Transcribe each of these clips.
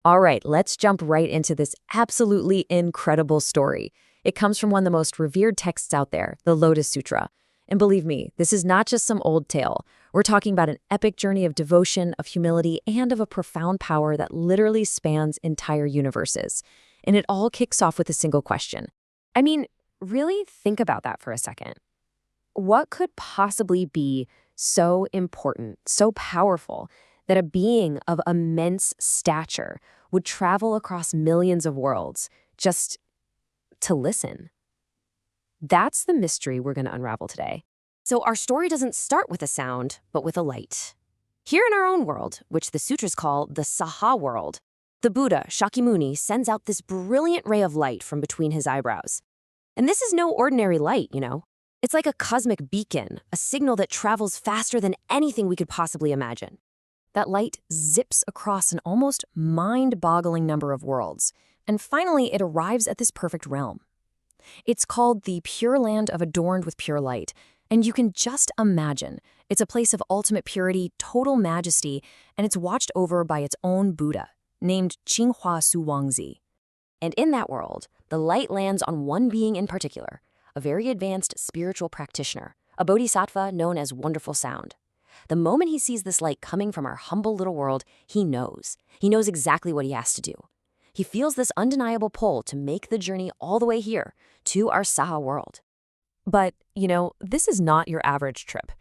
All right, let's jump right into this absolutely incredible story. It comes from one of the most revered texts out there, the Lotus Sutra. And believe me, this is not just some old tale. We're talking about an epic journey of devotion, of humility, and of a profound power that literally spans entire universes. And it all kicks off with a single question. I mean, really think about that for a second. What could possibly be so important, so powerful, that a being of immense stature would travel across millions of worlds just to listen? That's the mystery we're going to unravel today. So our story doesn't start with a sound, but with a light. Here in our own world, which the sutras call the Saha world, the Buddha, Shakyamuni, sends out this brilliant ray of light from between his eyebrows. And this is no ordinary light, you know. It's like a cosmic beacon, a signal that travels faster than anything we could possibly imagine. That light zips across an almost mind-boggling number of worlds, and finally it arrives at this perfect realm. It's called the Pure Land of Adorned with Pure Light, and you can just imagine. It's a place of ultimate purity, total majesty, and it's watched over by its own Buddha, named Qinghua Su Wangzi. And in that world, the light lands on one being in particular, a very advanced spiritual practitioner, a bodhisattva known as Wonderful Sound. The moment he sees this light coming from our humble little world, he knows. He knows exactly what he has to do. He feels this undeniable pull to make the journey all the way here, to our Saha world. But, this is not your average trip.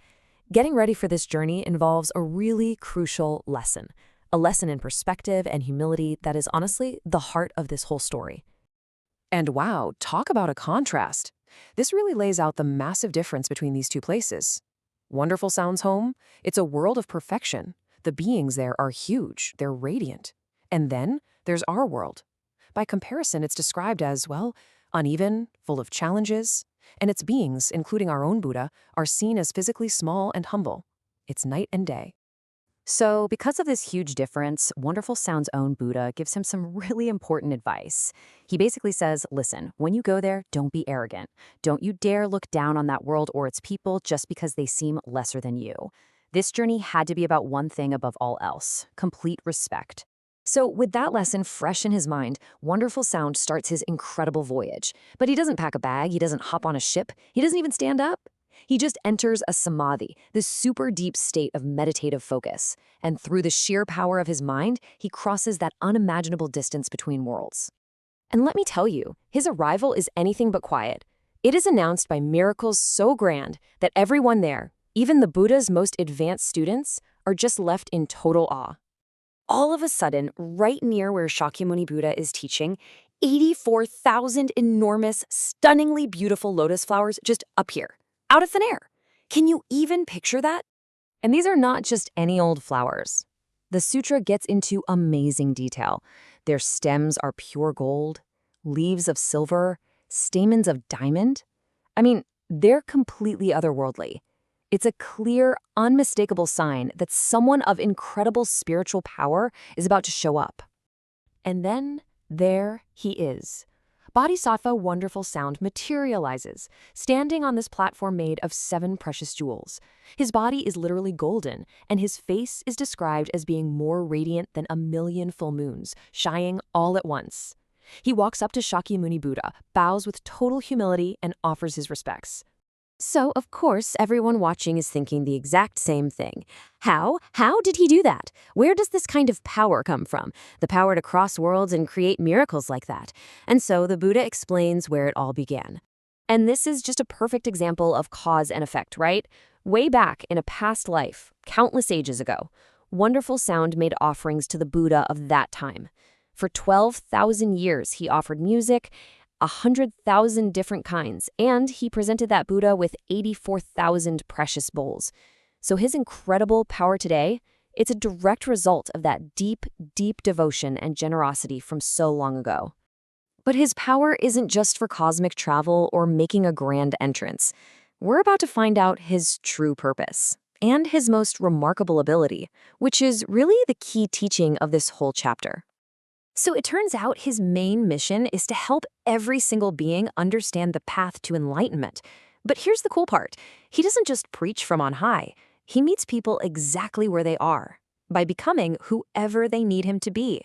Getting ready for this journey involves a really crucial lesson. A lesson in perspective and humility that is honestly the heart of this whole story. And wow, talk about a contrast. This really lays out the massive difference between these two places. Wonderful Sound's home, it's a world of perfection. The beings there are huge, they're radiant. And then there's our world. By comparison, it's described as, well, uneven, full of challenges, and its beings, including our own Buddha, are seen as physically small and humble. It's night and day. So, because of this huge difference, Wonderful Sound's own Buddha gives him some really important advice. He basically says, listen, when you go there, don't be arrogant. Don't you dare look down on that world or its people just because they seem lesser than you. This journey had to be about one thing above all else: complete respect. So, with that lesson fresh in his mind, Wonderful Sound starts his incredible voyage. But he doesn't pack a bag, he doesn't hop on a ship, he doesn't even stand up. He just enters a samadhi, this super deep state of meditative focus. And through the sheer power of his mind, he crosses that unimaginable distance between worlds. And let me tell you, his arrival is anything but quiet. It is announced by miracles so grand that everyone there, even the Buddha's most advanced students, are just left in total awe. All of a sudden, right near where Shakyamuni Buddha is teaching, 84,000 enormous, stunningly beautiful lotus flowers just appear, out of thin air. Can you even picture that? And these are not just any old flowers. The sutra gets into amazing detail. Their stems are pure gold, leaves of silver, stamens of diamond. I mean, they're completely otherworldly. It's a clear, unmistakable sign that someone of incredible spiritual power is about to show up. And then there he is. Bodhisattva Wonderful Sound materializes, standing on this platform made of 7 precious jewels. His body is literally golden, and his face is described as being more radiant than 1,000,000 full moons, shining all at once. He walks up to Shakyamuni Buddha, bows with total humility, and offers his respects. So, of course, everyone watching is thinking the exact same thing. How? How did he do that? Where does this kind of power come from? The power to cross worlds and create miracles like that. And so the Buddha explains where it all began. And this is just a perfect example of cause and effect, right? Way back in a past life, countless ages ago, Wonderful Sound made offerings to the Buddha of that time. For 12,000 years, he offered music, 100,000 different kinds, and he presented that Buddha with 84,000 precious bowls. So his incredible power today, it's a direct result of that deep, deep devotion and generosity from so long ago. But his power isn't just for cosmic travel or making a grand entrance. We're about to find out his true purpose and his most remarkable ability, which is really the key teaching of this whole chapter. So it turns out his main mission is to help every single being understand the path to enlightenment. But here's the cool part. He doesn't just preach from on high. He meets people exactly where they are, by becoming whoever they need him to be.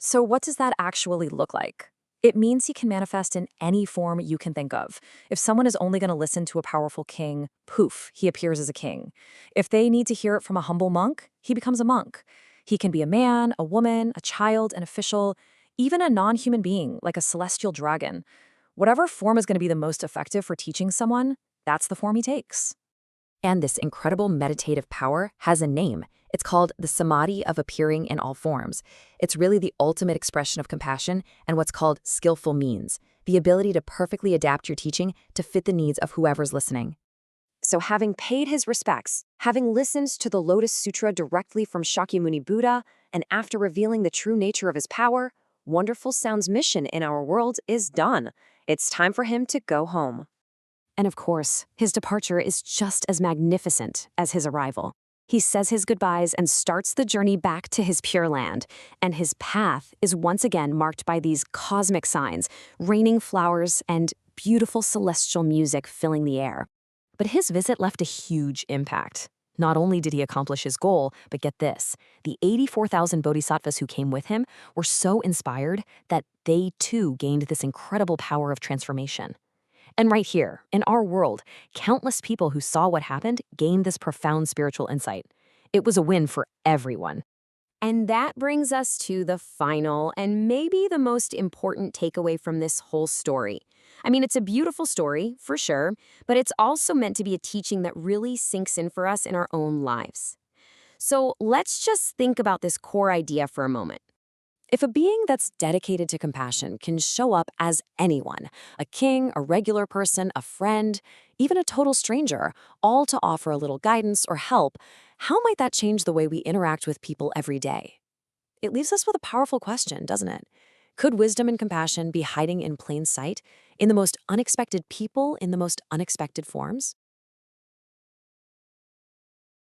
So what does that actually look like? It means he can manifest in any form you can think of. If someone is only going to listen to a powerful king, poof, he appears as a king. If they need to hear it from a humble monk, he becomes a monk. He can be a man, a woman, a child, an official, even a non-human being like a celestial dragon. Whatever form is going to be the most effective for teaching someone, that's the form he takes. And this incredible meditative power has a name. It's called the samadhi of appearing in all forms. It's really the ultimate expression of compassion and what's called skillful means, the ability to perfectly adapt your teaching to fit the needs of whoever's listening. So having paid his respects, having listened to the Lotus Sutra directly from Shakyamuni Buddha, and after revealing the true nature of his power, Wonderful Sound's mission in our world is done. It's time for him to go home. And of course, his departure is just as magnificent as his arrival. He says his goodbyes and starts the journey back to his Pure Land, and his path is once again marked by these cosmic signs, raining flowers and beautiful celestial music filling the air. But his visit left a huge impact. Not only did he accomplish his goal, but get this, the 84,000 bodhisattvas who came with him were so inspired that they too gained this incredible power of transformation. And right here, in our world, countless people who saw what happened gained this profound spiritual insight. It was a win for everyone. And that brings us to the final and maybe the most important takeaway from this whole story. I mean, it's a beautiful story, for sure, but it's also meant to be a teaching that really sinks in for us in our own lives. So let's just think about this core idea for a moment. If a being that's dedicated to compassion can show up as anyone, a king, a regular person, a friend, even a total stranger, all to offer a little guidance or help, how might that change the way we interact with people every day? It leaves us with a powerful question, doesn't it? Could wisdom and compassion be hiding in plain sight, in the most unexpected people, in the most unexpected forms?